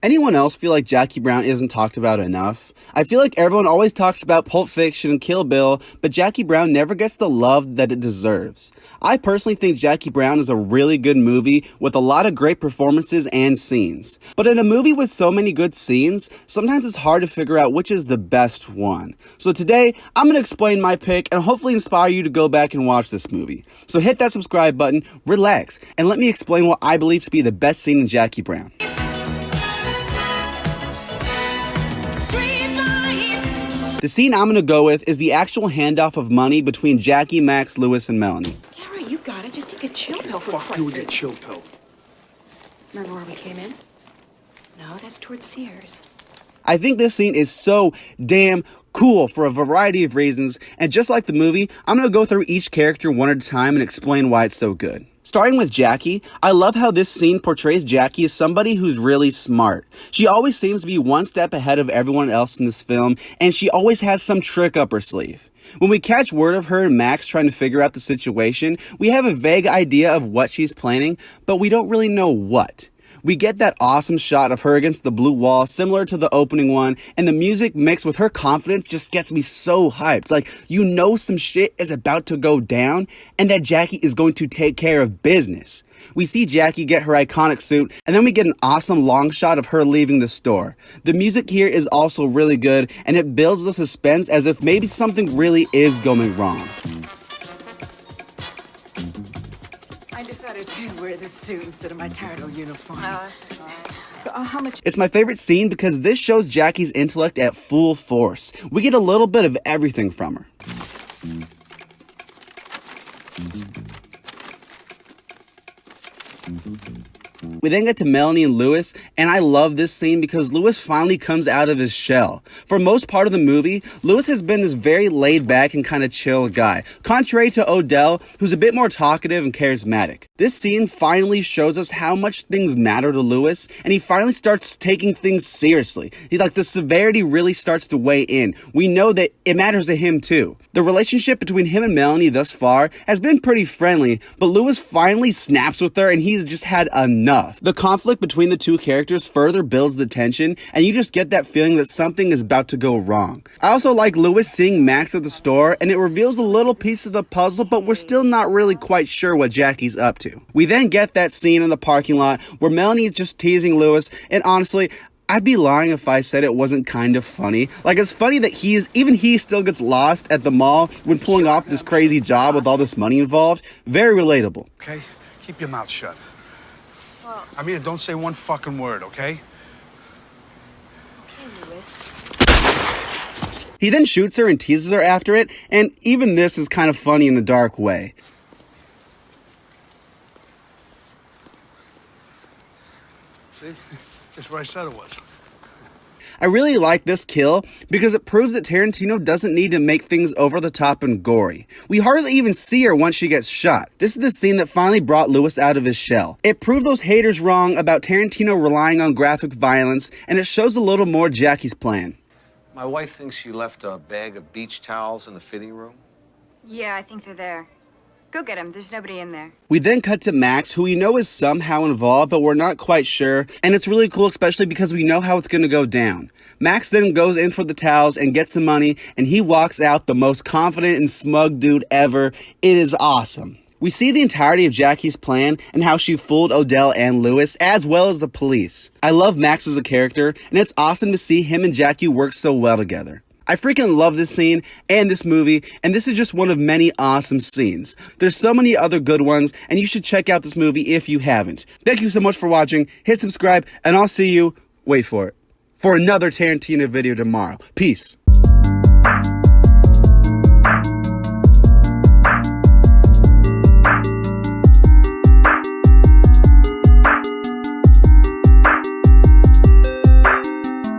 Anyone else feel like Jackie Brown isn't talked about enough? I feel like everyone always talks about Pulp Fiction and Kill Bill, but Jackie Brown never gets the love that it deserves. I personally think Jackie Brown is a really good movie with a lot of great performances and scenes. But in a movie with so many good scenes, sometimes it's hard to figure out which is the best one. So today, I'm going to explain my pick and hopefully inspire you to go back and watch this movie. So hit that subscribe button, relax, and let me explain what I believe to be the best scene in Jackie Brown. The scene I'm going to go with is the actual handoff of money between Jackie, Max, Lewis, and Melanie. All right, you got it. Just take a chill pill for Fuck you with your chill pill. Remember where we came in? No, that's towards Sears. I think this scene is so damn cool for a variety of reasons, and just like the movie, I'm going to go through each character one at a time and explain why it's so good. Starting with Jackie, I love how this scene portrays Jackie as somebody who's really smart. She always seems to be one step ahead of everyone else in this film, and she always has some trick up her sleeve. When we catch word of her and Max trying to figure out the situation, we have a vague idea of what she's planning, but we don't really know what. We get that awesome shot of her against the blue wall, similar to the opening one, and the music mixed with her confidence just gets me so hyped. Like, you know some shit is about to go down, and that Jackie is going to take care of business. We see Jackie get her iconic suit, and then we get an awesome long shot of her leaving the store. The music here is also really good, and it builds the suspense as if maybe something really is going wrong. I decided to wear this suit instead of my tired old uniform. Oh, that's nice. So, how much? It's my favorite scene because this shows Jackie's intellect at full force. We get a little bit of everything from her. We then get to Melanie and Lewis, and I love this scene because Lewis finally comes out of his shell. For most part of the movie, Lewis has been this very laid back and kind of chill guy, contrary to Odell, who's a bit more talkative and charismatic. This scene finally shows us how much things matter to Lewis, and he finally starts taking things seriously. The severity really starts to weigh in. We know that it matters to him too. The relationship between him and Melanie thus far has been pretty friendly, but Lewis finally snaps with her and he's just had enough. The conflict between the two characters further builds the tension, and you just get that feeling that something is about to go wrong. I also like Lewis seeing Max at the store, and it reveals a little piece of the puzzle, but we're still not really quite sure what Jackie's up to. We then get that scene in the parking lot where Melanie is just teasing Lewis, and honestly, I'd be lying if I said it wasn't kind of funny. Like, it's funny that even he still gets lost at the mall when pulling off this crazy job with all this money involved. Very relatable. Okay? Keep your mouth shut. Well, I mean, don't say one fucking word, okay? okay, Lewis. He then shoots her and teases her after it, and even this is kind of funny in a dark way. See? Just what I said it was. I really like this kill because it proves that Tarantino doesn't need to make things over the top and gory. We hardly even see her once she gets shot. This is the scene that finally brought Lewis out of his shell. It proved those haters wrong about Tarantino relying on graphic violence, and it shows a little more Jackie's plan. My wife thinks you left a bag of beach towels in the fitting room. Yeah, I think they're there. Go get him. There's nobody in there. We then cut to Max, who we know is somehow involved, but we're not quite sure. And it's really cool, especially because we know how it's going to go down. Max then goes in for the towels and gets the money, and he walks out the most confident and smug dude ever. It is awesome. We see the entirety of Jackie's plan and how she fooled Odell and Lewis, as well as the police. I love Max as a character, and it's awesome to see him and Jackie work so well together. I freaking love this scene and this movie, and this is just one of many awesome scenes. There's so many other good ones, and you should check out this movie if you haven't. Thank you so much for watching. Hit subscribe, and I'll see you, wait for it, for another Tarantino video tomorrow. Peace.